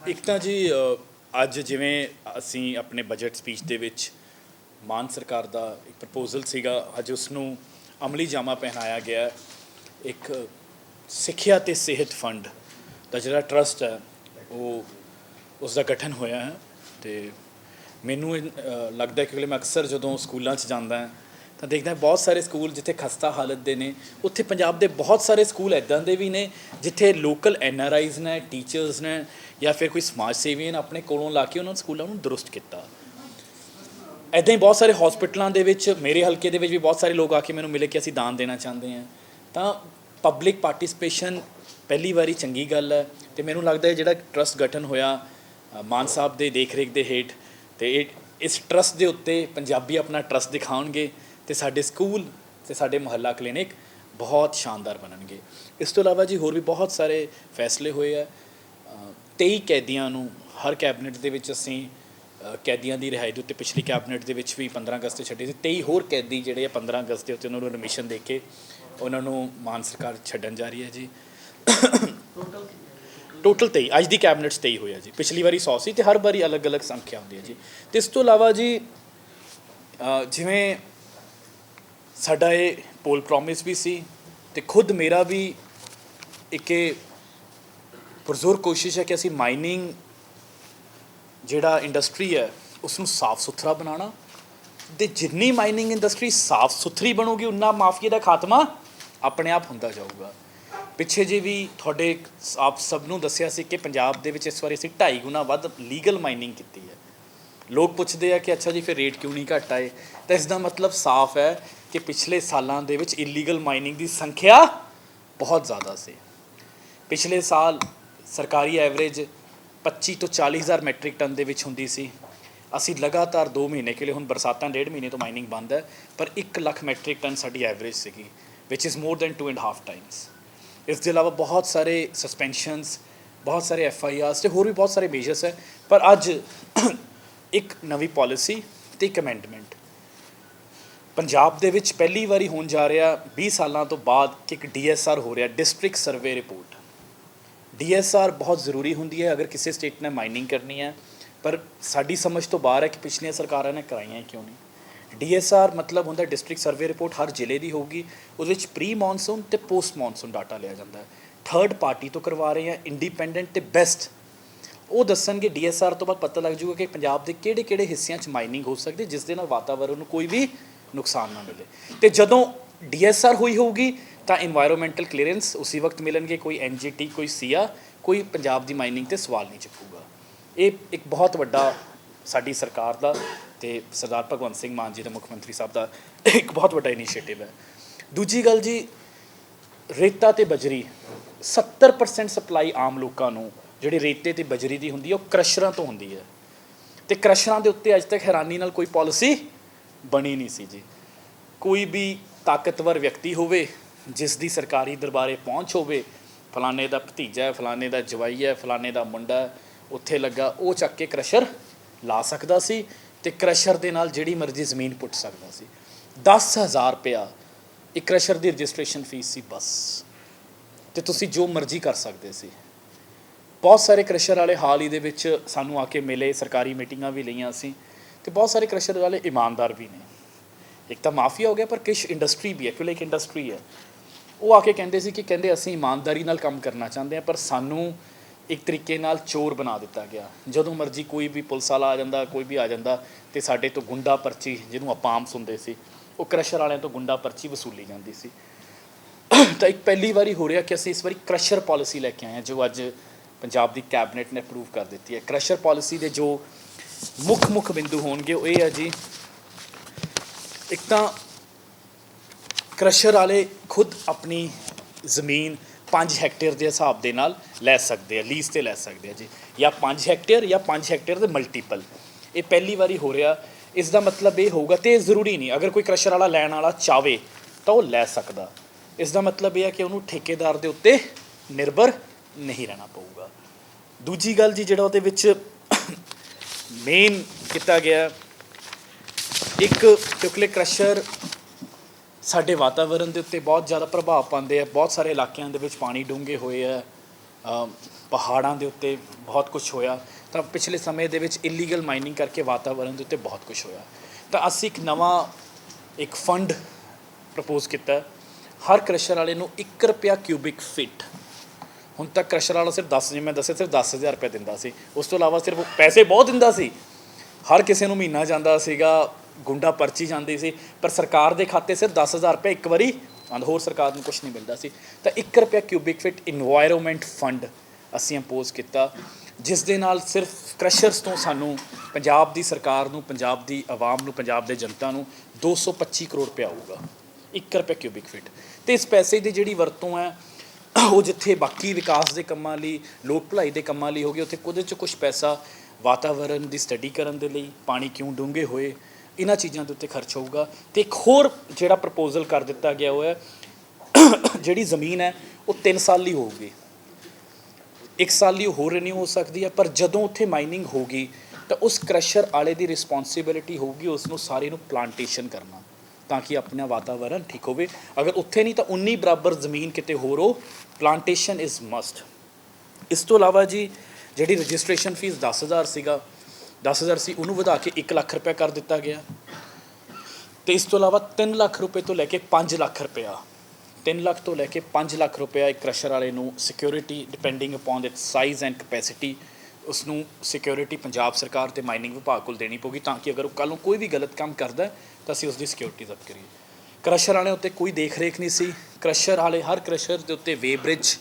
ਇੱਕ ਤਾਂ ਜੀ ਅੱਜ ਜਿਵੇਂ ਅਸੀਂ ਆਪਣੇ ਬਜਟ ਸਪੀਚ ਦੇ ਵਿੱਚ ਮਾਨ ਸਰਕਾਰ ਦਾ ਇੱਕ ਪ੍ਰਪੋਜ਼ਲ ਸੀਗਾ, ਅੱਜ ਉਸ ਨੂੰ ਅਮਲੀ ਜਾਮਾ ਪਹਿਨਾਇਆ ਗਿਆ। ਇੱਕ ਸਿੱਖਿਆ ਤੇ ਸਿਹਤ ਫੰਡ ਦਾ ਜਿਹੜਾ ਟਰਸਟ ਹੈ ਉਹ ਉਸ ਦਾ ਗਠਨ ਹੋਇਆ ਹੈ। ਤੇ ਮੈਨੂੰ ਲੱਗਦਾ ਕਿ ਮੈਂ ਅਕਸਰ ਜਦੋਂ ਸਕੂਲਾਂ 'ਚ ਜਾਂਦਾ ਹਾਂ ਤਾਂ ਦੇਖਦਾ ਬਹੁਤ ਸਾਰੇ ਸਕੂਲ ਜਿੱਥੇ ਖਸਤਾ ਹਾਲਤ ਦੇ ਨੇ, ਉੱਥੇ ਪੰਜਾਬ ਦੇ ਬਹੁਤ ਸਾਰੇ ਸਕੂਲ ਇੱਦਾਂ ਦੇ ਵੀ ਨੇ ਜਿੱਥੇ ਲੋਕਲ NRIs ਨੇ, ਟੀਚਰਸ ਨੇ ਜਾਂ ਫਿਰ ਕੋਈ ਸਮਾਜ ਸੇਵੀ ਨੇ ਆਪਣੇ ਕੋਲੋਂ ਲਾ ਕੇ ਉਹਨਾਂ ਸਕੂਲਾਂ ਨੂੰ ਦਰੁਸਤ ਕੀਤਾ। ਇੱਦਾਂ ਹੀ ਬਹੁਤ ਸਾਰੇ ਹਸਪੀਟਲਾਂ ਦੇ ਵਿੱਚ, ਮੇਰੇ ਹਲਕੇ ਦੇ ਵਿੱਚ ਵੀ ਬਹੁਤ ਸਾਰੇ ਲੋਕ ਆ ਕੇ ਮੈਨੂੰ ਮਿਲੇ ਕਿ ਅਸੀਂ ਦਾਨ ਦੇਣਾ ਚਾਹੁੰਦੇ ਹਾਂ। ਤਾਂ ਪਬਲਿਕ ਪਾਰਟਿਸਪੇਸ਼ਨ ਪਹਿਲੀ ਵਾਰੀ ਚੰਗੀ ਗੱਲ ਹੈ। ਅਤੇ ਮੈਨੂੰ ਲੱਗਦਾ ਜਿਹੜਾ ਟਰਸਟ ਗਠਨ ਹੋਇਆ ਮਾਨ ਸਾਹਿਬ ਦੇ ਦੇਖ ਰੇਖ ਦੇ ਹੇਠ, ਅਤੇ ਇਸ ਟਰਸਟ ਦੇ ਉੱਤੇ ਪੰਜਾਬੀ ਆਪਣਾ ਟਰਸਟ ਦਿਖਾਉਣਗੇ ਅਤੇ ਸਾਡੇ ਸਕੂਲ ਅਤੇ ਸਾਡੇ ਮੁਹੱਲਾ ਕਲੀਨਿਕ ਬਹੁਤ ਸ਼ਾਨਦਾਰ ਬਣਨਗੇ। ਇਸ ਤੋਂ ਇਲਾਵਾ ਜੀ ਹੋਰ ਵੀ ਬਹੁਤ ਸਾਰੇ ਫੈਸਲੇ ਹੋਏ ਆ। 23 ਕੈਦੀਆਂ ਨੂੰ ਹਰ ਕੈਬਨਿਟ ਦੇ ਵਿੱਚ ਅਸੀਂ ਕੈਦੀਆਂ ਦੀ ਰਿਹਾਈ ਦੇ ਉੱਤੇ ਪਿਛਲੀ ਕੈਬਨਿਟ ਦੇ ਵਿੱਚ ਵੀ 15 ਅਗਸਤ 'ਤੇ ਛੱਡੇ ਸੀ। 23 ਹੋਰ ਕੈਦੀ ਜਿਹੜੇ ਆ 15 ਅਗਸਤ ਦੇ ਉੱਤੇ ਉਹਨਾਂ ਨੂੰ ਐਡਮਿਸ਼ਨ ਦੇ ਕੇ ਉਹਨਾਂ ਨੂੰ ਮਾਨ ਸਰਕਾਰ ਛੱਡਣ ਜਾ ਰਹੀ ਹੈ ਜੀ। ਟੋਟਲ 23 ਅੱਜ ਦੀ ਕੈਬਨਿਟ 'ਚ 23 ਹੋਇਆ ਜੀ। ਪਿਛਲੀ ਵਾਰੀ 100 ਸੀ ਅਤੇ ਹਰ ਵਾਰੀ ਅਲੱਗ-ਅਲੱਗ ਸੰਖਿਆ ਹੁੰਦੀ ਹੈ ਜੀ। ਅਤੇ ਇਸ ਤੋਂ ਇਲਾਵਾ ਜੀ ਜਿਵੇਂ ਸਾਡਾ ਇਹ ਪੋਲ ਪ੍ਰੋਮਿਸ ਵੀ ਸੀ ਅਤੇ ਖੁਦ ਮੇਰਾ ਵੀ ਇੱਕ ਪੁਰਜ਼ੋਰ ਕੋਸ਼ਿਸ਼ ਹੈ ਕਿ ਅਸੀਂ ਮਾਈਨਿੰਗ ਜਿਹੜਾ ਇੰਡਸਟਰੀ ਹੈ ਉਸ ਨੂੰ ਸਾਫ਼ ਸੁਥਰਾ ਬਣਾਉਣਾ, ਅਤੇ ਜਿੰਨੀ ਮਾਈਨਿੰਗ ਇੰਡਸਟਰੀ ਸਾਫ਼ ਸੁਥਰੀ ਬਣੂਗੀ ਉਨਾ ਮਾਫੀਏ ਦਾ ਖਾਤਮਾ ਆਪਣੇ ਆਪ ਹੁੰਦਾ ਜਾਊਗਾ। ਪਿੱਛੇ ਜੇ ਵੀ ਤੁਹਾਡੇ ਆਪ ਸਭ ਨੂੰ ਦੱਸਿਆ ਸੀ ਕਿ ਪੰਜਾਬ ਦੇ ਵਿੱਚ ਇਸ ਵਾਰੀ ਅਸੀਂ 2.5 ਗੁਣਾ ਵੱਧ ਲੀਗਲ ਮਾਈਨਿੰਗ ਕੀਤੀ ਹੈ। ਲੋਕ ਪੁੱਛਦੇ ਆ ਕਿ ਅੱਛਾ ਜੀ ਫਿਰ ਰੇਟ ਕਿਉਂ ਨਹੀਂ ਘੱਟ ਆਏ, ਤਾਂ ਇਸ ਦਾ ਮਤਲਬ ਸਾਫ਼ ਹੈ ਕਿ ਪਿਛਲੇ ਸਾਲਾਂ ਦੇ ਵਿੱਚ ਇਲੀਗਲ ਮਾਈਨਿੰਗ ਦੀ ਸੰਖਿਆ ਬਹੁਤ ਜ਼ਿਆਦਾ ਸੀ। ਪਿਛਲੇ ਸਾਲ ਸਰਕਾਰੀ ਐਵਰੇਜ 25 ਤੋਂ 40 ਹਜ਼ਾਰ ਮੈਟ੍ਰਿਕ ਟਨ ਦੇ ਵਿੱਚ ਹੁੰਦੀ ਸੀ। ਅਸੀਂ ਲਗਾਤਾਰ 2 ਮਹੀਨੇ ਕੇ ਲਈ, ਹੁਣ ਬਰਸਾਤਾਂ 1.5 ਮਹੀਨੇ ਤੋਂ ਮਾਈਨਿੰਗ ਬੰਦ ਹੈ, ਪਰ 1 ਲੱਖ ਮੈਟ੍ਰਿਕ ਟਨ ਸਾਡੀ ਐਵਰੇਜ ਸੀਗੀ, ਵਿਚ ਇਜ਼ ਮੋਰ ਦੈਨ 2.5 ਟਾਈਮਸ। ਇਸ ਦੇ ਇਲਾਵਾ ਬਹੁਤ ਸਾਰੇ ਸਸਪੈਂਸ਼ਨਸ, ਬਹੁਤ ਸਾਰੇ FIRs ਅਤੇ ਹੋਰ ਵੀ ਬਹੁਤ ਸਾਰੇ ਮੇਜਰਸ ਹੈ। ਪਰ ਅੱਜ ਇੱਕ ਨਵੀਂ ਪੋਲਿਸੀ ਅਤੇ ਇੱਕ ਅਮੈਂਡਮੈਂਟ ਪੰਜਾਬ ਦੇ ਵਿੱਚ ਪਹਿਲੀ ਵਾਰੀ ਹੋਣ ਜਾ ਰਿਹਾ 20 ਸਾਲਾਂ ਤੋਂ ਬਾਅਦ ਕਿ ਇੱਕ DSR ਹੋ ਰਿਹਾ, ਡਿਸਟ੍ਰਿਕਟ ਸਰਵੇ ਰਿਪੋਰਟ। DSR ਬਹੁਤ ਜ਼ਰੂਰੀ ਹੁੰਦੀ ਹੈ ਅਗਰ ਕਿਸੇ ਸਟੇਟ ਨੇ ਮਾਈਨਿੰਗ ਕਰਨੀ ਹੈ, ਪਰ ਸਾਡੀ ਸਮਝ ਤੋਂ ਬਾਹਰ ਹੈ ਕਿ ਪਿਛਲੀਆਂ ਸਰਕਾਰਾਂ ਨੇ ਕਰਾਈਆਂ ਕਿਉਂ ਨਹੀਂ। DSR ਮਤਲਬ ਹੁੰਦਾ ਡਿਸਟ੍ਰਿਕਟ ਸਰਵੇ ਰਿਪੋਰਟ, ਹਰ ਜ਼ਿਲ੍ਹੇ ਦੀ ਹੋਊਗੀ। ਉਹਦੇ ਵਿੱਚ ਪ੍ਰੀ ਮੌਨਸੂਨ ਅਤੇ ਪੋਸਟ ਮੌਨਸੂਨ ਡਾਟਾ ਲਿਆ ਜਾਂਦਾ ਹੈ। ਥਰਡ ਪਾਰਟੀ ਤੋਂ ਕਰਵਾ ਰਹੇ ਹਾਂ, ਇੰਡੀਪੈਂਡੈਂਟ ਅਤੇ ਬੈਸਟ। ਉਹ ਦੱਸਣਗੇ DSR ਤੋਂ ਬਾਅਦ ਪਤਾ ਲੱਗ ਜੂਗਾ ਕਿ ਪੰਜਾਬ ਦੇ ਕਿਹੜੇ ਕਿਹੜੇ ਹਿੱਸਿਆਂ 'ਚ ਮਾਈਨਿੰਗ ਹੋ ਸਕਦੀ ਜਿਸ ਦੇ ਨਾਲ ਵਾਤਾਵਰਨ ਨੂੰ ਕੋਈ ਵੀ ਨੁਕਸਾਨ ਨਾ ਮਿਲੇ। ਅਤੇ ਜਦੋਂ DSR ਹੋਈ ਹੋਊਗੀ ਤਾਂ ਇਨਵਾਇਰਮੈਂਟਲ ਕਲੀਅਰੈਂਸ ਉਸੇ ਵਕਤ ਮਿਲਣਗੇ। ਕੋਈ NGT, ਕੋਈ SIA, ਕੋਈ ਪੰਜਾਬ ਦੀ ਮਾਈਨਿੰਗ 'ਤੇ ਸਵਾਲ ਨਹੀਂ ਚੁੱਕੂਗਾ। ਇਹ ਇੱਕ ਬਹੁਤ ਵੱਡਾ ਸਾਡੀ ਸਰਕਾਰ ਦਾ ਅਤੇ ਸਰਦਾਰ ਭਗਵੰਤ ਸਿੰਘ ਮਾਨ ਜੀ ਦਾ, ਮੁੱਖ ਮੰਤਰੀ ਸਾਹਿਬ ਦਾ ਇੱਕ ਬਹੁਤ ਵੱਡਾ ਇਨੀਸ਼ੀਏਟਿਵ ਹੈ। ਦੂਜੀ ਗੱਲ ਜੀ, ਰੇਤਾ ਅਤੇ ਬਜਰੀ 70% ਸਪਲਾਈ ਆਮ ਲੋਕਾਂ ਨੂੰ ਜਿਹੜੀ ਰੇਤੇ ਅਤੇ ਬਜਰੀ ਦੀ ਹੁੰਦੀ ਹੈ ਉਹ ਕ੍ਰਸ਼ਰਾਂ ਤੋਂ ਹੁੰਦੀ ਹੈ, ਅਤੇ ਕ੍ਰਸ਼ਰਾਂ ਦੇ ਉੱਤੇ ਅੱਜ ਤੱਕ ਹੈਰਾਨੀ ਨਾਲ ਕੋਈ ਪਾਲਿਸੀ ਬਣੀ ਨਹੀਂ ਸੀ ਜੀ। ਕੋਈ ਵੀ ਤਾਕਤਵਰ ਵਿਅਕਤੀ ਹੋਵੇ ਜਿਸ ਦੀ ਸਰਕਾਰੀ ਦਰਬਾਰੇ ਪਹੁੰਚ ਹੋਵੇ, ਫਲਾਣੇ ਦਾ ਭਤੀਜਾ ਹੈ, ਫਲਾਣੇ ਦਾ ਜਵਾਈ ਹੈ, ਫਲਾਣੇ ਦਾ ਮੁੰਡਾ ਉੱਥੇ ਲੱਗਾ, ਉਹ ਚੱਕ ਕੇ ਕ੍ਰਸ਼ਰ ਲਾ ਸਕਦਾ ਸੀ ਅਤੇ ਕ੍ਰਸ਼ਰ ਦੇ ਨਾਲ ਜਿਹੜੀ ਮਰਜ਼ੀ ਜ਼ਮੀਨ ਪੁੱਟ ਸਕਦਾ ਸੀ। 10,000 ਰੁਪਇਆ ਇੱਕ ਕ੍ਰਸ਼ਰ ਦੀ ਰਜਿਸਟ੍ਰੇਸ਼ਨ ਫੀਸ ਸੀ ਬਸ, ਅਤੇ ਤੁਸੀਂ ਜੋ ਮਰਜ਼ੀ ਕਰ ਸਕਦੇ ਸੀ। ਬਹੁਤ ਸਾਰੇ ਕ੍ਰਸ਼ਰ ਵਾਲੇ ਹਾਲ ਹੀ ਦੇ ਵਿੱਚ ਸਾਨੂੰ ਆ ਕੇ ਮਿਲੇ, ਸਰਕਾਰੀ ਮੀਟਿੰਗਾਂ ਵੀ ਲਈਆਂ ਅਸੀਂ, ਅਤੇ ਬਹੁਤ ਸਾਰੇ ਕ੍ਰਸ਼ਰ ਵਾਲੇ ਇਮਾਨਦਾਰ ਵੀ ਨੇ। ਇੱਕ ਤਾਂ ਮਾਫੀਆ ਹੋ ਗਿਆ, ਪਰ ਕਿਸ਼ ਇੰਡਸਟਰੀ ਵੀ ਹੈ, ਕਿਉਂਕਿ ਇੱਕ ਇੰਡਸਟਰੀ ਹੈ। ਉਹ ਆ ਕੇ ਕਹਿੰਦੇ ਸੀ ਕਿ ਅਸੀਂ ਇਮਾਨਦਾਰੀ ਨਾਲ ਕੰਮ ਕਰਨਾ ਚਾਹੁੰਦੇ ਹਾਂ, ਪਰ ਸਾਨੂੰ ਇੱਕ ਤਰੀਕੇ ਨਾਲ ਚੋਰ ਬਣਾ ਦਿੱਤਾ ਗਿਆ। ਜਦੋਂ ਮਰਜ਼ੀ ਕੋਈ ਵੀ ਪੁਲਿਸ ਵਾਲਾ ਆ ਜਾਂਦਾ, ਕੋਈ ਵੀ ਆ ਜਾਂਦਾ, ਅਤੇ ਸਾਡੇ ਤੋਂ ਗੁੰਡਾ ਪਰਚੀ, ਜਿਹਨੂੰ ਆਪਾਂ ਆਮ ਸੁਣਦੇ ਸੀ, ਉਹ ਕ੍ਰਸ਼ਰ ਵਾਲਿਆਂ ਤੋਂ ਗੁੰਡਾ ਪਰਚੀ ਵਸੂਲੀ ਜਾਂਦੀ ਸੀ। ਤਾਂ ਇੱਕ ਪਹਿਲੀ ਵਾਰੀ ਹੋ ਰਿਹਾ ਕਿ ਅਸੀਂ ਇਸ ਵਾਰੀ ਕ੍ਰਸ਼ਰ ਪਾਲਿਸੀ ਲੈ ਕੇ ਆਏ ਹਾਂ, ਜੋ ਅੱਜ ਪੰਜਾਬ ਦੀ ਕੈਬਨਿਟ ਨੇ ਅਪਰੂਵ ਕਰ ਦਿੱਤੀ ਹੈ। ਕ੍ਰਸ਼ਰ ਪਾਲਿਸੀ ਦੇ ਜੋ ਮੁੱਖ ਬਿੰਦੂ ਹੋਣਗੇ ਉਹ ਇਹ ਹੈ ਜੀ, ਇੱਕ ਤਾਂ ਕ੍ਰਸ਼ਰ ਵਾਲੇ ਖੁਦ ਆਪਣੀ ਜ਼ਮੀਨ 5 ਹੈਕਟੇਅਰ ਦੇ ਹਿਸਾਬ ਦੇ ਨਾਲ ਲੈ ਸਕਦੇ ਆ, ਲੀਜ਼ 'ਤੇ ਲੈ ਸਕਦੇ ਆ ਜੀ, ਜਾਂ 5 ਹੈਕਟੇਅਰ ਜਾਂ 5 ਹੈਕਟੇਅਰ ਦੇ ਮਲਟੀਪਲ। ਇਹ ਪਹਿਲੀ ਵਾਰੀ ਹੋ ਰਿਹਾ। ਇਸ ਦਾ ਮਤਲਬ ਇਹ ਹੋਊਗਾ, ਅਤੇ ਜ਼ਰੂਰੀ ਨਹੀਂ ਅਗਰ ਕੋਈ ਕ੍ਰਸ਼ਰ ਵਾਲਾ ਲੈਣ ਵਾਲਾ ਚਾਹਵੇ ਤਾਂ ਉਹ ਲੈ ਸਕਦਾ। ਇਸ ਦਾ ਮਤਲਬ ਇਹ ਹੈ ਕਿ ਉਹਨੂੰ ਠੇਕੇਦਾਰ ਦੇ ਉੱਤੇ ਨਿਰਭਰ ਨਹੀਂ ਰਹਿਣਾ ਪਊਗਾ। ਦੂਜੀ ਗੱਲ ਜੀ, ਜਿਹੜਾ ਉਹਦੇ ਵਿੱਚ ਮੇਨ ਕੀਤਾ ਗਿਆ, ਇੱਕ ਕਿਉਂਕਿ ਕ੍ਰਸ਼ਰ ਸਾਡੇ ਵਾਤਾਵਰਨ ਦੇ ਉੱਤੇ ਬਹੁਤ ਜ਼ਿਆਦਾ ਪ੍ਰਭਾਵ ਪਾਉਂਦੇ ਆ। ਬਹੁਤ ਸਾਰੇ ਇਲਾਕਿਆਂ ਦੇ ਵਿੱਚ ਪਾਣੀ ਡੂੰਘੇ ਹੋਏ ਆ, ਪਹਾੜਾਂ ਦੇ ਉੱਤੇ ਬਹੁਤ ਕੁਛ ਹੋਇਆ। ਤਾਂ ਪਿਛਲੇ ਸਮੇਂ ਦੇ ਵਿੱਚ ਇਲੀਗਲ ਮਾਈਨਿੰਗ ਕਰਕੇ ਵਾਤਾਵਰਣ ਦੇ ਉੱਤੇ ਬਹੁਤ ਕੁਛ ਹੋਇਆ। ਤਾਂ ਅਸੀਂ ਇੱਕ ਨਵਾਂ ਇੱਕ ਫੰਡ ਪ੍ਰਪੋਜ਼ ਕੀਤਾ, ਹਰ ਕ੍ਰਸ਼ਰ ਵਾਲੇ ਨੂੰ 1 ਰੁਪਇਆ ਕਿਊਬਿਕ ਫਿਟ। ਹੁਣ ਤੱਕ ਕ੍ਰਸ਼ਰ ਵਾਲਾ ਸਿਰਫ 10, ਜਿਵੇਂ ਮੈਂ ਦੱਸਿਆ, ਸਿਰਫ 10,000 ਰੁਪਏ ਦਿੰਦਾ ਸੀ। ਉਸ ਤੋਂ ਇਲਾਵਾ ਸਿਰਫ ਪੈਸੇ ਬਹੁਤ ਦਿੰਦਾ ਸੀ, ਹਰ ਕਿਸੇ ਨੂੰ ਮਹੀਨਾ ਜਾਂਦਾ ਸੀਗਾ, ਗੁੰਡਾ ਪਰਚੀ ਜਾਂਦੀ ਸੀ, ਪਰ ਸਰਕਾਰ ਦੇ ਖਾਤੇ ਸਿਰਫ 10,000 ਰੁਪਏ ਇੱਕ ਵਾਰੀ, ਹੋਰ ਸਰਕਾਰ ਨੂੰ ਕੁਛ ਨਹੀਂ ਮਿਲਦਾ ਸੀ। ਤਾਂ 1 ਰੁਪਇਆ ਕਿਊਬਿਕ ਫਿਟ ਇਨਵਾਇਰਮੈਂਟ ਫੰਡ ਅਸੀਂ ਇੰਪੋਜ਼ ਕੀਤਾ, ਜਿਸ ਦੇ ਨਾਲ ਸਿਰਫ ਕ੍ਰਸ਼ਰਸ ਤੋਂ ਸਾਨੂੰ, ਪੰਜਾਬ ਦੀ ਸਰਕਾਰ ਨੂੰ, ਪੰਜਾਬ ਦੀ ਆਵਾਮ ਨੂੰ, ਪੰਜਾਬ ਦੇ ਜਨਤਾ ਨੂੰ 225 ਕਰੋੜ ਰੁਪਇਆ ਆਊਗਾ 1 ਰੁਪਇਆ ਕਿਊਬਿਕ ਫਿਟ। ਅਤੇ ਇਸ ਪੈਸੇ ਦੀ ਜਿਹੜੀ ਵਰਤੋਂ ਹੈ ਉਹ ਜਿੱਥੇ ਬਾਕੀ ਵਿਕਾਸ ਦੇ ਕੰਮਾਂ ਲਈ, ਲੋਕ ਭਲਾਈ ਦੇ ਕੰਮਾਂ ਲਈ ਹੋ ਗਏ, ਉੱਥੇ ਉਹਦੇ 'ਚ ਕੁਛ ਪੈਸਾ ਵਾਤਾਵਰਣ ਦੀ ਸਟੱਡੀ ਕਰਨ ਦੇ ਲਈ, ਪਾਣੀ ਕਿਉਂ ਡੂੰਘੇ ਹੋਏ, ਇਹਨਾਂ ਚੀਜ਼ਾਂ ਦੇ ਉੱਤੇ ਖਰਚ ਹੋਊਗਾ। ਅਤੇ ਇੱਕ ਹੋਰ ਜਿਹੜਾ ਪ੍ਰਪੋਜ਼ਲ ਕਰ ਦਿੱਤਾ ਗਿਆ ਉਹ ਹੈ, ਜਿਹੜੀ ਜ਼ਮੀਨ ਹੈ ਉਹ 3 ਸਾਲ ਲਈ ਹੋਊਗੀ, 1 ਸਾਲ ਲਈ ਹੋਰ ਰੀਨਿਊ ਹੋ ਸਕਦੀ ਹੈ, ਪਰ ਜਦੋਂ ਉੱਥੇ ਮਾਈਨਿੰਗ ਹੋਊਗੀ ਤਾਂ ਉਸ ਕ੍ਰਸ਼ਰ ਵਾਲੇ ਦੀ ਰਿਸਪੌਂਸੀਬਿਲਿਟੀ ਹੋਊਗੀ ਉਸ ਨੂੰ ਸਾਰੇ ਨੂੰ ਪਲਾਂਟੇਸ਼ਨ ਕਰਨਾ, ਤਾਂ ਕਿ ਆਪਣਾ ਵਾਤਾਵਰਨ ਠੀਕ ਹੋਵੇ। ਅਗਰ ਉੱਥੇ ਨਹੀਂ ਤਾਂ 19 ਬਰਾਬਰ ਜ਼ਮੀਨ ਕਿਤੇ ਹੋਰ ਹੋ, ਪਲਾਂਟੇਸ਼ਨ ਇਜ਼ ਮਸਟ। ਇਸ ਤੋਂ ਇਲਾਵਾ ਜੀ ਜਿਹੜੀ ਰਜਿਸਟ੍ਰੇਸ਼ਨ ਫੀਸ 10,000 ਸੀਗਾ, 10,000 ਸੀ, ਉਹਨੂੰ ਵਧਾ ਕੇ 1 ਲੱਖ ਰੁਪਇਆ ਕਰ ਦਿੱਤਾ ਗਿਆ। ਅਤੇ ਇਸ ਤੋਂ ਇਲਾਵਾ 3 ਲੱਖ ਰੁਪਏ ਤੋਂ ਲੈ ਕੇ 5 ਲੱਖ ਰੁਪਇਆ, 3 ਲੱਖ ਤੋਂ ਲੈ ਕੇ 5 ਲੱਖ ਰੁਪਇਆ ਇੱਕ ਕ੍ਰਸ਼ਰ ਵਾਲੇ ਨੂੰ security, depending upon it's size and capacity, ਉਸ ਨੂੰ ਸਿਕਿਉਰਿਟੀ ਪੰਜਾਬ ਸਰਕਾਰ ਅਤੇ ਮਾਈਨਿੰਗ ਵਿਭਾਗ ਕੋਲ ਦੇਣੀ ਪਊਗੀ, ਤਾਂ ਕਿ ਅਗਰ ਉਹ ਕੱਲ੍ਹ ਨੂੰ ਕੋਈ ਵੀ ਗਲਤ ਕੰਮ ਕਰਦਾ ਤਾਂ ਅਸੀਂ ਉਸਦੀ ਸਿਕਿਉਰਿਟੀ ਜ਼ਬਤ ਕਰੀਏ। ਕ੍ਰਸ਼ਰ ਵਾਲਿਆਂ ਉੱਤੇ ਕੋਈ ਦੇਖ ਰੇਖ ਨਹੀਂ ਸੀ। ਕ੍ਰਸ਼ਰ ਵਾਲੇ, ਹਰ ਕ੍ਰਸ਼ਰ ਦੇ ਉੱਤੇ ਵੇ ਬ੍ਰਿਜ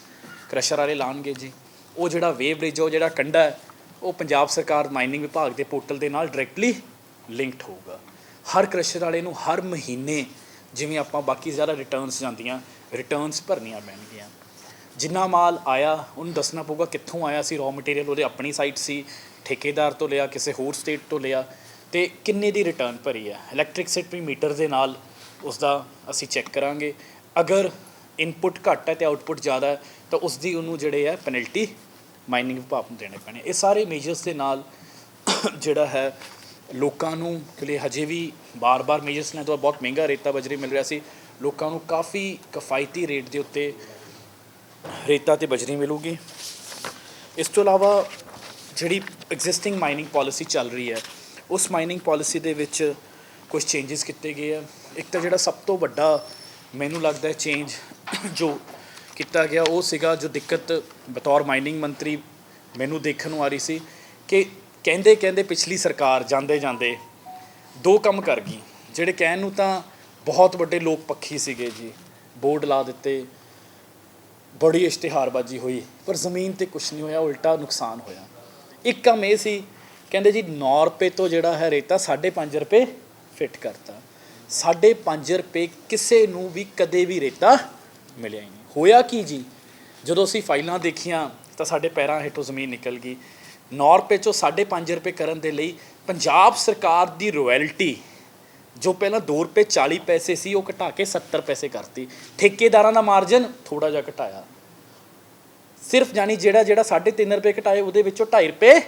ਕ੍ਰਸ਼ਰ ਵਾਲੇ ਲਾਉਣਗੇ ਜੀ। ਉਹ ਜਿਹੜਾ ਵੇ ਬ੍ਰਿਜ, ਉਹ ਜਿਹੜਾ ਕੰਢਾ ਹੈ, ਉਹ ਪੰਜਾਬ ਸਰਕਾਰ ਮਾਈਨਿੰਗ ਵਿਭਾਗ ਦੇ ਪੋਰਟਲ ਦੇ ਨਾਲ ਡਾਇਰੈਕਟਲੀ ਲਿੰਕਡ ਹੋਊਗਾ। ਹਰ ਕ੍ਰਸ਼ਰ ਵਾਲੇ ਨੂੰ ਹਰ ਮਹੀਨੇ, ਜਿਵੇਂ ਆਪਾਂ ਬਾਕੀ ਜ਼ਿਆਦਾ ਰਿਟਰਨਸ ਜਾਂਦੀਆਂ, ਰਿਟਰਨਸ ਭਰਨੀਆਂ ਪੈਣਗੀਆਂ। ਜਿੰਨਾ ਮਾਲ ਆਇਆ ਉਹਨੂੰ ਦੱਸਣਾ ਪਊਗਾ ਕਿੱਥੋਂ ਆਇਆ ਸੀ, ਰॉ ਮਟੀਰੀਅਲ ਉਹਦੇ ਆਪਣੀ ਸਾਈਟ ਸੀ, ਠੇਕੇਦਾਰ ਤੋਂ ਲਿਆ, ਕਿਸੇ ਹੋਰ ਸਟੇਟ ਤੋਂ ਲਿਆ, ਅਤੇ ਕਿੰਨੇ ਦੀ ਰਿਟਰਨ ਭਰੀ ਹੈ। ਇਲੈਕਟ੍ਰਿਸਿਟੀ ਮੀਟਰ ਦੇ ਨਾਲ ਉਸ ਦਾ ਅਸੀਂ ਚੈੱਕ ਕਰਾਂਗੇ। ਅਗਰ ਇਨਪੁਟ ਘੱਟ ਹੈ ਅਤੇ ਆਊਟਪੁੱਟ ਜ਼ਿਆਦਾ ਹੈ ਤਾਂ ਉਸ ਦੀ ਉਹਨੂੰ ਜਿਹੜੇ ਹੈ ਪੈਨਲਟੀ ਮਾਈਨਿੰਗ ਵਿਭਾਗ ਨੂੰ ਦੇਣੇ ਪੈਣੇ। ਇਹ ਸਾਰੇ ਮੇਜਰਸ ਦੇ ਨਾਲ ਜਿਹੜਾ ਹੈ ਲੋਕਾਂ ਨੂੰ, ਕਿ ਹਜੇ ਵੀ ਬਾਰ-ਬਾਰ ਮੇਜਰਸ ਲੈਣ ਤੋਂ ਬਾਅਦ ਬਹੁਤ ਮਹਿੰਗਾ ਰੇਤਾ ਬਜਰੀ ਮਿਲ ਰਿਹਾ ਸੀ, ਲੋਕਾਂ ਨੂੰ ਕਾਫੀ ਕਿਫਾਇਤੀ ਰੇਟ ਦੇ ਉੱਤੇ ਰੇਤਾ ਅਤੇ ਬਜਰੀ ਮਿਲੂਗੀ। ਇਸ ਤੋਂ ਇਲਾਵਾ ਜਿਹੜੀ ਐਗਜ਼ਿਸਟਿੰਗ ਮਾਈਨਿੰਗ ਪੋਲਿਸੀ ਚੱਲ ਰਹੀ ਹੈ, ਉਸ ਮਾਈਨਿੰਗ ਪੋਲਿਸੀ ਦੇ ਵਿੱਚ ਕੁਝ ਚੇਂਜਸ ਕੀਤੇ ਗਏ ਆ। ਇੱਕ ਤਾਂ ਜਿਹੜਾ ਸਭ ਤੋਂ ਵੱਡਾ ਮੈਨੂੰ ਲੱਗਦਾ ਚੇਂਜ ਜੋ ਕੀਤਾ ਗਿਆ ਉਹ ਸੀਗਾ, ਜੋ ਦਿੱਕਤ ਬਤੌਰ ਮਾਈਨਿੰਗ ਮੰਤਰੀ ਮੈਨੂੰ ਦੇਖਣ ਨੂੰ ਆ ਰਹੀ ਸੀ, ਕਿ ਕਹਿੰਦੇ ਪਿਛਲੀ ਸਰਕਾਰ ਜਾਂਦੇ 2 ਕੰਮ ਕਰ ਗਈ, ਜਿਹੜੇ ਕਹਿਣ ਨੂੰ ਤਾਂ ਬਹੁਤ ਵੱਡੇ ਲੋਕ ਪੱਖੀ ਸੀਗੇ ਜੀ, ਬੋਰਡ ਲਾ ਦਿੱਤੇ, ਬੜੀ ਇਸ਼ਤਿਹਾਰਬਾਜ਼ੀ ਹੋਈ, ਪਰ ਜ਼ਮੀਨ 'ਤੇ ਕੁਛ ਨਹੀਂ ਹੋਇਆ, ਉਲਟਾ ਨੁਕਸਾਨ ਹੋਇਆ। ਇੱਕ ਕੰਮ ਇਹ ਸੀ, ਕਹਿੰਦੇ ਜੀ 9 ਰੁਪਏ ਤੋਂ ਜਿਹੜਾ ਹੈ ਰੇਤਾ 5.5 ਰੁਪਏ ਫਿੱਟ ਕਰਤਾ। 5.5 ਰੁਪਏ ਕਿਸੇ ਨੂੰ ਵੀ ਕਦੇ ਵੀ ਰੇਤਾ ਮਿਲਿਆ ਹੀ ਨਹੀਂ। ਹੋਇਆ ਕੀ ਜੀ, ਜਦੋਂ ਅਸੀਂ ਫਾਈਲਾਂ ਦੇਖੀਆਂ ਤਾਂ ਸਾਡੇ ਪੈਰਾਂ ਹੇਠੋਂ ਜ਼ਮੀਨ ਨਿਕਲ ਗਈ। 9 ਰੁਪਏ 'ਚੋਂ 5.5 ਰੁਪਏ ਕਰਨ ਦੇ ਲਈ ਪੰਜਾਬ ਸਰਕਾਰ ਦੀ ਰੋਇਲਟੀ, ਜੋ ਪਹਿਲਾਂ 2 ਰੁਪਏ 40 ਪੈਸੇ ਸੀ, ਉਹ ਘਟਾ ਕੇ 70 ਪੈਸੇ ਕਰਤੀ। ਠੇਕੇਦਾਰਾਂ ਦਾ ਮਾਰਜਨ ਥੋੜ੍ਹਾ ਜਿਹਾ ਘਟਾਇਆ, ਸਿਰਫ ਜਾਣੀ ਜਿਹੜਾ 3.5 ਰੁਪਏ ਘਟਾਏ ਉਹਦੇ ਵਿੱਚੋਂ 2.5 ਰੁਪਏ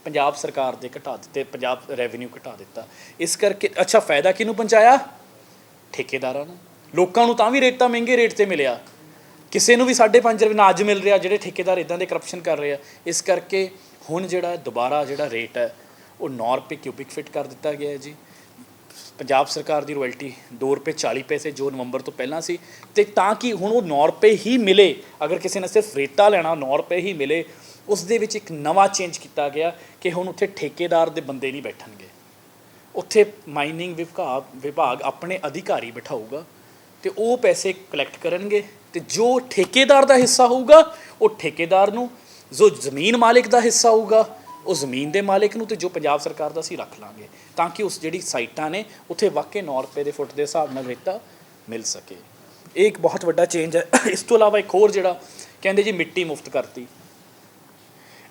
ਪੰਜਾਬ ਸਰਕਾਰ ਦੇ ਘਟਾ ਦਿੱਤੇ, ਪੰਜਾਬ ਰੈਵਨਿਊ ਘਟਾ ਦਿੱਤਾ। ਇਸ ਕਰਕੇ ਅੱਛਾ ਫਾਇਦਾ ਕਿਹਨੂੰ ਪਹੁੰਚਾਇਆ? ਠੇਕੇਦਾਰਾਂ ਨੂੰ। ਲੋਕਾਂ ਨੂੰ ਤਾਂ ਵੀ ਰੇਤਾ ਮਹਿੰਗੇ ਰੇਟ 'ਤੇ ਮਿਲਿਆ, ਕਿਸੇ ਨੂੰ ਵੀ 5.5 ਰੁਪਏ ਨਾ ਅੱਜ ਮਿਲ ਰਿਹਾ, ਜਿਹੜੇ ਠੇਕੇਦਾਰ ਇੱਦਾਂ ਦੇ ਕਰਪਸ਼ਨ ਕਰ ਰਹੇ ਆ। ਇਸ ਕਰਕੇ ਹੁਣ ਜਿਹੜਾ ਦੁਬਾਰਾ ਜਿਹੜਾ ਰੇਟ ਹੈ ਉਹ 9 ਰੁਪਏ ਕਿਊਬਿਕ ਫਿਟ ਕਰ ਦਿੱਤਾ ਗਿਆ ਹੈ ਜੀ। ਪੰਜਾਬ ਸਰਕਾਰ ਦੀ ਰੋਇਲਟੀ 2 ਰੁਪਏ 40 ਪੈਸੇ ਜੋ ਨਵੰਬਰ ਤੋਂ ਪਹਿਲਾਂ ਸੀ, ਅਤੇ ਤਾਂ ਕਿ ਹੁਣ ਉਹ 9 ਰੁਪਏ ਹੀ ਮਿਲੇ, ਅਗਰ ਕਿਸੇ ਨੇ ਸਿਰਫ ਰੇਤਾ ਲੈਣਾ 9 ਰੁਪਏ ਹੀ ਮਿਲੇ। ਉਸ ਦੇ ਵਿੱਚ ਇੱਕ ਨਵਾਂ ਚੇਂਜ ਕੀਤਾ ਗਿਆ ਕਿ ਹੁਣ ਉੱਥੇ ਠੇਕੇਦਾਰ ਦੇ ਬੰਦੇ ਨਹੀਂ ਬੈਠਣਗੇ, ਉੱਥੇ ਮਾਈਨਿੰਗ ਵਿਭਾਗ ਆਪਣੇ ਅਧਿਕਾਰੀ ਬਿਠਾਊਗਾ ਅਤੇ ਉਹ ਪੈਸੇ ਕਲੈਕਟ ਕਰਨਗੇ, ਅਤੇ ਜੋ ਠੇਕੇਦਾਰ ਦਾ ਹਿੱਸਾ ਹੋਊਗਾ ਉਹ ਠੇਕੇਦਾਰ ਨੂੰ, ਜੋ ਜ਼ਮੀਨ ਮਾਲਿਕ ਦਾ ਹਿੱਸਾ ਹੋਊਗਾ ਉਹ ਜ਼ਮੀਨ ਦੇ ਮਾਲਿਕ ਨੂੰ, ਅਤੇ ਜੋ ਪੰਜਾਬ ਸਰਕਾਰ ਦਾ ਅਸੀਂ ਰੱਖ ਲਾਂਗੇ, ਤਾਂ ਕਿ ਉਸ ਜਿਹੜੀ ਸਾਈਟਾਂ ਨੇ ਉੱਥੇ ਵਾਕਈ 9 ਰੁਪਏ ਦੇ ਫੁੱਟ ਦੇ ਹਿਸਾਬ ਨਾਲ ਰੇਤਾ ਮਿਲ ਸਕੇ। ਇਹ ਇੱਕ ਬਹੁਤ ਵੱਡਾ ਚੇਂਜ ਹੈ। ਇਸ ਤੋਂ ਇਲਾਵਾ ਇੱਕ ਹੋਰ ਜਿਹੜਾ ਕਹਿੰਦੇ ਜੀ ਮਿੱਟੀ ਮੁਫਤ ਕਰਤੀ।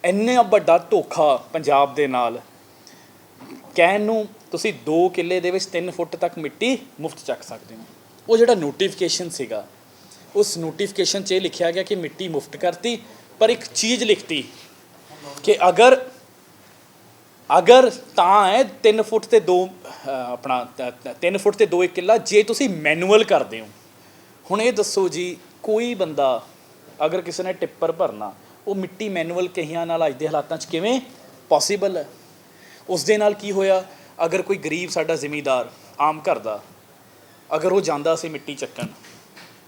ਇੰਨਾ ਵੱਡਾ ਧੋਖਾ ਪੰਜਾਬ ਦੇ ਨਾਲ, ਕਹਿਣ ਨੂੰ ਤੁਸੀਂ 2 ਕਿੱਲੇ ਦੇ ਵਿੱਚ 3 ਫੁੱਟ ਤੱਕ ਮਿੱਟੀ ਮੁਫਤ ਚੱਕ ਸਕਦੇ ਹੋ। ਉਹ ਜਿਹੜਾ ਨੋਟੀਫਿਕੇਸ਼ਨ ਸੀਗਾ, ਉਸ ਨੋਟੀਫਿਕੇਸ਼ਨ 'ਚ ਇਹ ਲਿਖਿਆ ਗਿਆ ਕਿ ਮਿੱਟੀ ਮੁਫਤ ਕਰਤੀ, ਪਰ ਇੱਕ ਚੀਜ਼ ਲਿਖਤੀ ਕਿ ਅਗਰ ਤਾਂ ਹੈ 3 ਫੁੱਟ ਤੇ 2 ਆਪਣਾ 3 ਫੁੱਟ ਤੇ 2 1 ਕਿੱਲਾ ਜੇ ਤੁਸੀਂ ਮੈਨੂਅਲ ਕਰਦੇ ਹੋ। ਹੁਣ ਇਹ ਦੱਸੋ ਜੀ, ਕੋਈ ਬੰਦਾ ਅਗਰ ਕਿਸੇ ਨੇ ਟਿੱਪਰ ਭਰਨਾ ਉਹ ਮਿੱਟੀ ਮੈਨੂਅਲ ਕਹੀਆਂ ਨਾਲ ਅੱਜ ਦੇ ਹਾਲਾਤਾਂ 'ਚ ਕਿਵੇਂ ਪੋਸੀਬਲ ਹੈ। ਉਸ ਦੇ ਨਾਲ ਕੀ ਹੋਇਆ, ਅਗਰ ਕੋਈ ਗਰੀਬ ਸਾਡਾ ਜ਼ਿਮੀਂਦਾਰ ਆਮ ਘਰ ਦਾ ਅਗਰ ਉਹ ਜਾਂਦਾ ਸੀ ਮਿੱਟੀ ਚੱਕਣ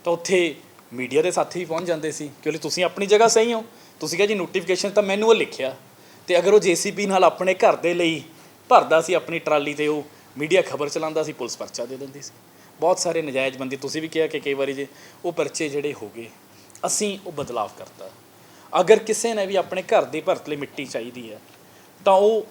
ਤਾਂ ਉੱਥੇ ਮੀਡੀਆ ਦੇ ਸਾਥੀ ਵੀ ਪਹੁੰਚ ਜਾਂਦੇ ਸੀ, ਕਿਉਂਕਿ ਤੁਸੀਂ ਆਪਣੀ ਜਗ੍ਹਾ ਸਹੀ ਹੋ, ਤੁਸੀਂ ਕਿਹਾ ਜੀ ਨੋਟੀਫਿਕੇਸ਼ਨ ਤਾਂ ਮੈਨੂਅਲ ਲਿਖਿਆ, ਤੇ ਅਗਰ ਉਹ JCB ਨਾਲ ਆਪਣੇ ਘਰ ਦੇ ਲਈ ਭਰਦਾ ਸੀ ਆਪਣੀ ਟਰਾਲੀ ਤੇ ਉਹ ਮੀਡੀਆ ਖਬਰ ਚਲਾਉਂਦਾ ਸੀ, ਪੁਲਿਸ ਪਰਚਾ ਦੇ ਦਿੰਦੀ ਸੀ। ਬਹੁਤ ਸਾਰੇ ਨਜਾਇਜ਼ ਬੰਦੇ, ਤੁਸੀਂ ਵੀ ਕਿਹਾ ਕਿ ਕਈ ਵਾਰੀ ਜੇ ਉਹ ਪਰਚੇ ਜਿਹੜੇ ਹੋ ਗਏ, ਅਸੀਂ ਉਹ ਬਦਲਾਵ ਕਰਤਾ। ਅਗਰ ਕਿਸੇ ਨੇ ਵੀ ਆਪਣੇ ਘਰ ਦੀ ਭਰਤ ਲਈ ਮਿੱਟੀ ਚਾਹੀਦੀ ਹੈ ਤਾਂ ਉਹ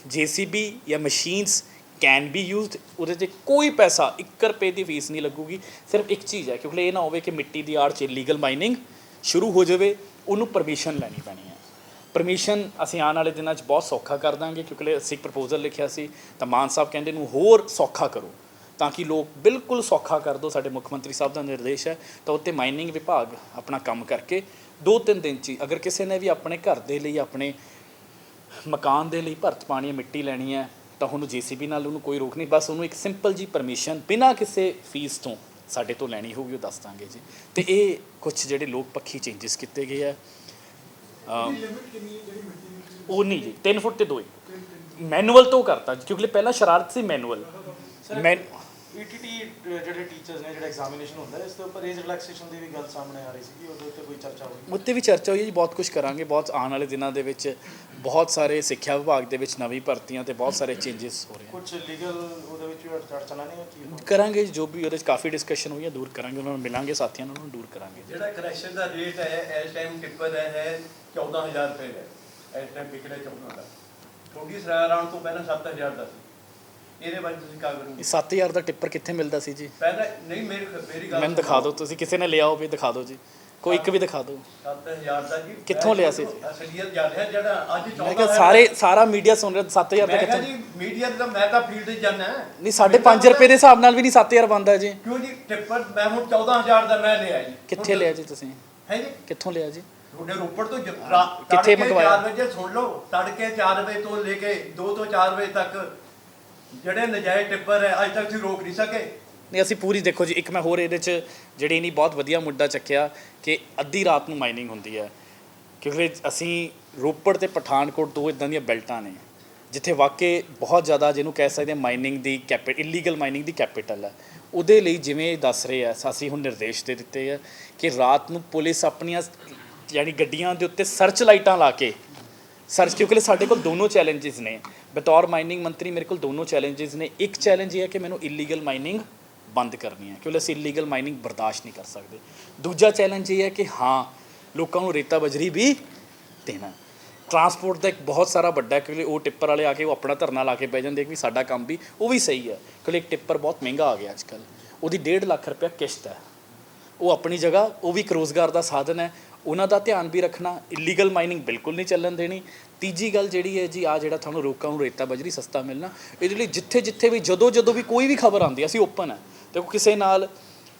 JCB ਜਾਂ ਮਸ਼ੀਨਸ ਕੈਨ ਬੀ ਯੂਜ਼ਡ, ਉਹਦੇ 'ਤੇ ਕੋਈ ਪੈਸਾ 1 ਰੁਪਏ ਦੀ ਫੀਸ ਨਹੀਂ ਲੱਗੂਗੀ। ਸਿਰਫ ਇੱਕ ਚੀਜ਼ ਹੈ, ਕਿਉਂਕਿ ਇਹ ਨਾ ਹੋਵੇ ਕਿ ਮਿੱਟੀ ਦੀ ਆੜ 'ਚ ਇਲੀਗਲ ਮਾਈਨਿੰਗ ਸ਼ੁਰੂ ਹੋ ਜਾਵੇ, ਉਹਨੂੰ ਪਰਮਿਸ਼ਨ ਲੈਣੀ ਪੈਣੀ ਹੈ। ਪਰਮਿਸ਼ਨ ਅਸੀਂ ਆਉਣ ਵਾਲੇ ਦਿਨਾਂ 'ਚ ਬਹੁਤ ਸੌਖਾ ਕਰ ਦਾਂਗੇ, ਕਿਉਂਕਿ ਅਸੀਂ ਇੱਕ ਪ੍ਰਪੋਜ਼ਲ ਲਿਖਿਆ ਸੀ ਤਾਂ ਮਾਨ ਸਾਹਿਬ ਕਹਿੰਦੇ ਨੂੰ ਹੋਰ ਸੌਖਾ ਕਰੋ ਤਾਂ ਕਿ ਲੋਕ ਬਿਲਕੁਲ ਸੌਖਾ ਕਰ ਦਿਓ। ਸਾਡੇ ਮੁੱਖ ਮੰਤਰੀ ਸਾਹਿਬ ਦਾ ਨਿਰਦੇਸ਼ ਹੈ ਤਾਂ ਉੱਤੇ ਮਾਈਨਿੰਗ ਵਿਭਾਗ ਆਪਣਾ ਕੰਮ ਕਰਕੇ 2-3 ਦਿਨ 'ਚ ਹੀ, ਅਗਰ ਕਿਸੇ ਨੇ ਵੀ ਆਪਣੇ ਘਰ ਦੇ ਲਈ ਆਪਣੇ ਮਕਾਨ ਦੇ ਲਈ ਭਰਤ ਪਾਣੀ ਹੈ, ਮਿੱਟੀ ਲੈਣੀ ਹੈ ਤਾਂ ਉਹਨੂੰ JCB ਨਾਲ ਉਹਨੂੰ ਕੋਈ ਰੋਕ ਨਹੀਂ, ਬਸ ਉਹਨੂੰ ਇੱਕ ਸਿੰਪਲ ਜੀ ਪਰਮਿਸ਼ਨ ਬਿਨਾਂ ਕਿਸੇ ਫੀਸ ਤੋਂ ਸਾਡੇ ਤੋਂ ਲੈਣੀ ਹੋਊਗੀ, ਉਹ ਦੱਸ ਦਾਂਗੇ ਜੀ। ਤੇ ਇਹ ਕੁਝ ਜਿਹੜੇ ਲੋਕ ਪੱਖੀ ਚੇਂਜਸ ਕੀਤੇ ਗਏ ਆ। ਉਹ ਨਹੀਂ ਜੀ 3 ਫੁੱਟ ਤੇ 2 ਮੈਨੂਅਲ ਤੋਂ ਕਰਤਾ, ਕਿਉਂਕਿ ਪਹਿਲਾਂ ਸ਼ਰਾਰਤ ਸੀ ਮੈਨੂਅਲ। ETT ਜਿਹੜੇ ਟੀਚਰਸ ਨੇ ਜਿਹੜਾ ਐਗਜ਼ਾਮੀਨੇਸ਼ਨ ਹੁੰਦਾ ਇਸ ਦੇ ਉੱਪਰ ਏਜ ਰਿਲੈਕਸੇਸ਼ਨ ਦੀ ਵੀ ਗੱਲ ਸਾਹਮਣੇ ਆ ਰਹੀ ਸੀ, ਉਹਦੇ ਉੱਤੇ ਕੋਈ ਚਰਚਾ ਹੋਈ? ਉੱਤੇ ਵੀ ਚਰਚਾ ਹੋਈ ਜੀ, ਬਹੁਤ ਕੁਝ ਕਰਾਂਗੇ। ਬਹੁਤ ਆਉਣ ਵਾਲੇ ਦਿਨਾਂ ਦੇ ਵਿੱਚ ਬਹੁਤ ਸਾਰੇ ਸਿੱਖਿਆ ਵਿਭਾਗ ਦੇ ਵਿੱਚ ਨਵੀਂ ਭਰਤੀਆਂ ਤੇ ਬਹੁਤ ਸਾਰੇ ਚੇਂਜਸ ਹੋ ਰਹੇ ਹਨ। ਕੁਝ ਲੀਗਲ ਉਹਦੇ ਵਿੱਚ ਵੀ ਚਰਚਾ ਨਹੀਂ ਹੈ ਕੀ ਕਰਾਂਗੇ, ਜੋ ਵੀ ਉਹਦੇ 'ਚ ਕਾਫੀ ਡਿਸਕਸ਼ਨ ਹੋਈ ਹੈ ਦੂਰ ਕਰਾਂਗੇ, ਉਹਨਾਂ ਨੂੰ ਮਿਲਾਂਗੇ, ਸਾਥੀਆਂ ਨੂੰ ਦੂਰ ਕਰਾਂਗੇ। ਜਿਹੜਾ ਕਰੈਕਸ਼ਨ ਦਾ ਰੇਟ ਹੈ ਇਸ ਟਾਈਮ ਟਿੱਪਰ ਹੈ 14,000 ਰੁਪਏ ਹੈ, ਇਸ ਟਾਈਮ ਪਿਛਲੇ 14 ਦਾ, ਥੋੜੀ ਸਰਾਰ ਆਉਣ ਤੋਂ ਪਹਿਲਾਂ 7,000 ਦਾ ਸੀ। ਇਹਦੇ ਬਾਰੇ ਤੁਸੀਂ ਕੀ ਕਰੋਗੇ? 7,000 ਦਾ ਟਿੱਪਰ ਕਿੱਥੇ ਮਿਲਦਾ ਸੀ ਜੀ? ਪਹਿਲਾਂ ਨਹੀਂ, ਮੇਰੀ ਗੱਲ ਮੈਨੂੰ ਦਿਖਾ ਦਿਓ, ਤੁਸੀਂ ਕਿਸੇ ਨੇ ਲਿਆ ਹੋਵੇ ਦਿਖਾ ਦਿਓ ਜੀ, ਕੋਈ ਇੱਕ ਵੀ ਦਿਖਾ ਦਿਓ। 7,000 ਦਾ ਜੀ ਕਿੱਥੋਂ ਲਿਆ ਸੀ? ਅਸਲੀਅਤ ਜਾ ਰਿਹਾ ਜਿਹੜਾ ਅੱਜ 14 ਮੈਂ ਕਿਹਾ ਸਾਰਾ ਮੀਡੀਆ ਸੁਣ ਰਿਹਾ, 7,000 ਦਾ ਮੈਂ ਕਿੱਥੋਂ? ਜੀ ਮੀਡੀਆ ਦਾ ਮੈਂ ਤਾਂ ਫੀਲਡ 'ਚ ਜਾਣਾ ਨਹੀਂ, 5.5 ਰੁਪਏ ਦੇ ਹਿਸਾਬ ਨਾਲ ਵੀ ਨਹੀਂ 7,000 ਬਣਦਾ ਜੀ। ਕਿਉਂ ਜੀ? ਟਿੱਪਰ ਮੈਂ ਹੁਣ 14,000 ਦਾ ਮੈਂ ਲਿਆ ਜੀ। ਕਿੱਥੇ ਲਿਆ ਜੀ ਤੁਸੀਂ? ਹੈ ਜੀ ਕਿੱਥੋਂ ਲਿਆ ਜੀ? ਤੁਹਾਡੇ ਰੋਪੜ ਤੋਂ ਕਿੱਥੇ ਮੰਗਵਾਇਆ? 4 ਵਜੇ ਸੁਣ ਲਓ, ਤੜਕੇ 4 ਵਜੇ ਤੋਂ ਲੈ ਕੇ 2 ਤੋਂ 4 ਵਜੇ ਤੱਕ ਜਿਹੜੇ ਨਜਾਇਜ਼ ਟਿੱਪਰ ਹੈ ਅੱਜ ਤੱਕ ਤੁਸੀਂ ਰੋਕ ਨਹੀਂ ਸਕੇ। ਨਹੀਂ, ਅਸੀਂ ਪੂਰੀ ਦੇਖੋ ਜੀ, ਇੱਕ ਮੈਂ ਹੋਰ ਇਹਦੇ 'ਚ ਜਿਹੜੀ ਨਹੀਂ ਬਹੁਤ ਵਧੀਆ ਮੁੱਦਾ ਚੱਕਿਆ ਕਿ ਅੱਧੀ ਰਾਤ ਨੂੰ ਮਾਈਨਿੰਗ ਹੁੰਦੀ ਹੈ, ਕਿਉਂਕਿ ਅਸੀਂ ਰੋਪੜ ਤੇ ਪਠਾਨਕੋਟ 2 ਇੱਦਾਂ ਦੀਆਂ ਬੈਲਟਾਂ ਨੇ ਜਿੱਥੇ ਵਾਕਈ ਬਹੁਤ ਜ਼ਿਆਦਾ ਜਿਹਨੂੰ ਕਹਿ ਸਕਦੇ ਹਾਂ ਮਾਈਨਿੰਗ ਦੀ ਇਲੀਗਲ ਮਾਈਨਿੰਗ ਦੀ ਕੈਪੀਟਲ ਹੈ। ਉਹਦੇ ਲਈ ਜਿਵੇਂ ਦੱਸ ਰਹੇ ਆ, ਅਸੀਂ ਹੁਣ ਨਿਰਦੇਸ਼ ਦੇ ਦਿੱਤੇ ਆ ਕਿ ਰਾਤ ਨੂੰ ਪੁਲਿਸ ਆਪਣੀਆਂ ਯਾਨੀ ਗੱਡੀਆਂ ਦੇ ਉੱਤੇ ਸਰਚ ਲਾਈਟਾਂ ਲਾ ਕੇ ਕਿਉਂਕਿ ਸਾਡੇ ਕੋਲ ਦੋਨੋਂ ਚੈਲੰਜਸ ਨੇ। ਬਤੌਰ ਮਾਈਨਿੰਗ ਮੰਤਰੀ ਮੇਰੇ ਕੋਲ ਦੋਨੋਂ ਚੈਲੰਜਸ ਨੇ। ਇੱਕ ਚੈਲੰਜ ਇਹ ਹੈ ਕਿ ਮੈਨੂੰ ਇਲੀਗਲ ਮਾਈਨਿੰਗ ਬੰਦ ਕਰਨੀ ਹੈ, ਕਿਉਂਕਿ ਅਸੀਂ ਇਲੀਗਲ ਮਾਈਨਿੰਗ ਬਰਦਾਸ਼ਤ ਨਹੀਂ ਕਰ ਸਕਦੇ। ਦੂਜਾ ਚੈਲੰਜ ਇਹ ਹੈ ਕਿ ਹਾਂ ਲੋਕਾਂ ਨੂੰ ਰੇਤਾ ਬਜਰੀ ਵੀ ਦੇਣਾ। ਟਰਾਂਸਪੋਰਟ ਦਾ ਇੱਕ ਬਹੁਤ ਸਾਰਾ ਵੱਡਾ, ਕਿਉਂਕਿ ਉਹ ਟਿੱਪਰ ਵਾਲੇ ਆ ਕੇ ਉਹ ਆਪਣਾ ਧਰਨਾ ਲਾ ਕੇ ਬਹਿ ਜਾਂਦੇ ਕਿ ਸਾਡਾ ਕੰਮ ਵੀ ਉਹ ਵੀ ਸਹੀ ਹੈ, ਕਿਉਂਕਿ ਇੱਕ ਟਿੱਪਰ ਬਹੁਤ ਮਹਿੰਗਾ ਆ ਗਿਆ ਅੱਜ ਕੱਲ੍ਹ, ਉਹਦੀ 1.5 ਲੱਖ ਰੁਪਇਆ ਕਿਸ਼ਤ ਹੈ। ਉਹ ਆਪਣੀ ਜਗ੍ਹਾ ਉਹ ਵੀ ਇੱਕ ਰੋਜ਼ਗਾਰ ਦਾ ਸਾਧਨ ਹੈ, ਉਹਨਾਂ ਦਾ ਧਿਆਨ ਵੀ ਰੱਖਣਾ। ਇਲੀਗਲ ਮਾਈਨਿੰਗ ਬਿਲਕੁਲ ਨਹੀਂ ਚੱਲਣ ਦੇਣੀ। ਤੀਜੀ ਗੱਲ ਜਿਹੜੀ ਹੈ ਜੀ, ਆ ਜਿਹੜਾ ਤੁਹਾਨੂੰ ਲੋਕਾਂ ਨੂੰ ਰੇਤਾ ਬਜਰੀ ਸਸਤਾ ਮਿਲਣਾ, ਇਹਦੇ ਲਈ ਜਿੱਥੇ ਵੀ ਜਦੋਂ ਵੀ ਕੋਈ ਵੀ ਖਬਰ ਆਉਂਦੀ ਅਸੀਂ ਓਪਨ ਹੈ। ਦੇਖੋ ਕਿਸੇ ਨਾਲ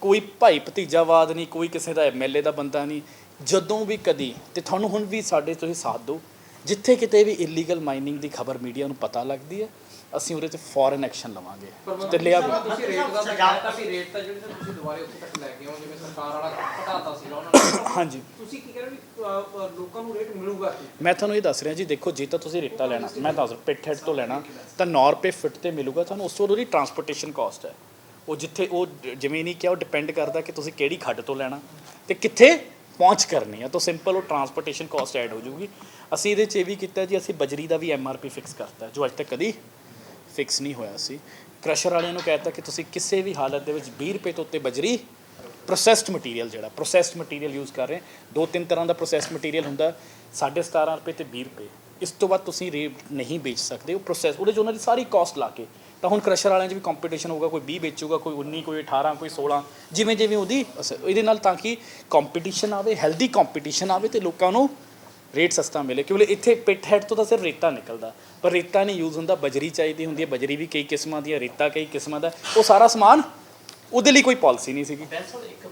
ਕੋਈ ਭਾਈ ਭਤੀਜਾਵਾਦ ਨਹੀਂ, ਕੋਈ ਕਿਸੇ ਦਾ MLA ਦਾ ਬੰਦਾ ਨਹੀਂ। ਜਦੋਂ ਵੀ ਕਦੀ ਤੇ ਤੁਹਾਨੂੰ ਹੁਣ ਵੀ ਸਾਡੇ ਤੁਸੀਂ ਸਾਥ ਦਿਓ, ਜਿੱਥੇ ਕਿਤੇ ਵੀ ਇਲੀਗਲ ਮਾਈਨਿੰਗ ਦੀ ਖਬਰ ਮੀਡੀਆ ਨੂੰ ਪਤਾ ਲੱਗਦੀ ਹੈ ਅਸੀਂ ਉਹਦੇ 'ਤੇ ਫੌਰਨ ਐਕਸ਼ਨ ਲਵਾਂਗੇ। ਤੇ ਲਿਆ ਤੁਸੀਂ ਰੇਟ ਦਾ ਤਾਂ ਵੀ ਰੇਟ ਤਾਂ ਜਿਹੜੇ ਤੁਸੀਂ ਦੁਬਾਰੇ ਉੱਥੇ ਤੱਕ ਲੈ ਕੇ ਆਓ, ਜਿਵੇਂ ਸਰਕਾਰ ਵਾਲਾ ਘਟਾਤਾ ਸੀਗਾ ਉਹਨਾਂ ਨੇ। ਹਾਂਜੀ, ਤੁਸੀਂ ਕੀ ਕਹਿ ਰਹੇ ਵੀ ਲੋਕਾਂ ਨੂੰ ਰੇਟ ਮਿਲੂਗਾ? ਮੈਂ ਤੁਹਾਨੂੰ ਇਹ ਦੱਸ ਰਿਹਾ ਜੀ, ਦੇਖੋ ਜੇ ਤਾਂ ਤੁਸੀਂ ਰੇਤਾ ਲੈਣਾ, ਮੈਂ ਦੱਸ ਪਿੱਠ ਹੈਡ ਤੋਂ ਲੈਣਾ ਤਾਂ 9 ਰੁਪਏ ਫਿੱਟ 'ਤੇ ਮਿਲੂਗਾ ਤੁਹਾਨੂੰ। ਉਸ ਤੋਂ ਉਹਦੀ ਟਰਾਂਸਪੋਰਟੇਸ਼ਨ ਕਾਸਟ ਹੈ, ਉਹ ਜਿੱਥੇ ਉਹ ਜਿਵੇਂ ਨਹੀਂ ਕਿਹਾ, ਉਹ ਡਿਪੈਂਡ ਕਰਦਾ ਕਿ ਤੁਸੀਂ ਕਿਹੜੀ ਖੱਡ ਤੋਂ ਲੈਣਾ ਤੇ ਕਿੱਥੇ ਪਹੁੰਚ ਕਰਨੀ ਹੈ, ਤਾਂ ਸਿੰਪਲ ਉਹ ਟਰਾਂਸਪੋਰਟੇਸ਼ਨ ਕਾਸਟ ਐਡ ਹੋ ਜਾਊਗੀ। ਅਸੀਂ ਇਹਦੇ 'ਚ ਇਹ ਵੀ ਕੀਤਾ ਜੀ, ਅਸੀਂ ਬਜਰੀ ਦਾ ਵੀ MRP ਫਿਕਸ ਕਰਤਾ ਜੋ ਅੱਜ ਤੱਕ ਕਦੀ ਫਿਕਸ ਨਹੀਂ ਹੋਇਆ ਸੀ। ਕ੍ਰਸ਼ਰ ਵਾਲਿਆਂ ਨੂੰ ਕਹਿਤਾ ਕਿ ਤੁਸੀਂ ਕਿਸੇ ਵੀ ਹਾਲਤ ਦੇ ਵਿੱਚ 20 ਰੁਪਏ ਤੋਂ ਉੱਤੇ ਬਜਰੀ ਪ੍ਰੋਸੈਸਡ ਮਟੀਰੀਅਲ ਯੂਜ਼ ਕਰ ਰਹੇ। 2-3 ਤਰ੍ਹਾਂ ਦਾ ਪ੍ਰੋਸੈਸਡ ਮਟੀਰੀਅਲ ਹੁੰਦਾ, 17.5 ਰੁਪਏ ਤੇ 20 ਰੁਪਏ, ਇਸ ਤੋਂ ਬਾਅਦ ਤੁਸੀਂ ਰੇਟ ਨਹੀਂ ਵੇਚ ਸਕਦੇ। ਉਹ ਪ੍ਰੋਸੈਸ ਉਹਦੇ 'ਚ ਉਹਨਾਂ ਦੀ ਸਾਰੀ ਕਾਸਟ ਲਾ ਕੇ, ਤਾਂ ਹੁਣ ਕ੍ਰਸ਼ਰ ਵਾਲਿਆਂ 'ਚ ਵੀ ਕੰਪੀਟੀਸ਼ਨ ਹੋਊਗਾ, ਕੋਈ 20 ਵੇਚੂਗਾ, ਕੋਈ 19, ਕੋਈ 18, ਕੋਈ 16, ਜਿਵੇਂ ਉਹਦੀ ਇਹਦੇ ਨਾਲ, ਤਾਂ ਕਿ ਕੰਪੀਟੀਸ਼ਨ ਆਵੇ, ਹੈਲਦੀ ਕੰਪੀਟੀਸ਼ਨ ਆਵੇ ਤੇ ਲੋਕਾਂ ਨੂੰ ਰੇਟ ਸਸਤਾ ਮਿਲੇ। ਕਿਉਂਕਿ ਇੱਥੇ ਪਿੱਠ ਹੈਡ ਤੋਂ ਤਾਂ ਸਿਰਫ ਰੇਤਾ ਨਿਕਲਦਾ, ਪਰ ਰੇਤਾ ਨਹੀਂ ਯੂਜ਼ ਹੁੰਦਾ, ਬਜਰੀ ਚਾਹੀਦੀ ਹੁੰਦੀ ਹੈ। ਬਜਰੀ ਵੀ ਕਈ ਕਿਸਮਾਂ ਦੀ ਹੈ, ਰੇਤਾ ਕਈ ਕਿਸਮਾਂ ਦਾ, ਉਹ ਸਾਰਾ ਸਮਾਨ ਉਹਦੇ ਲਈ ਕੋਈ ਪਾਲਿਸੀ ਨਹੀਂ ਸੀਗੀ। ਇੱਕ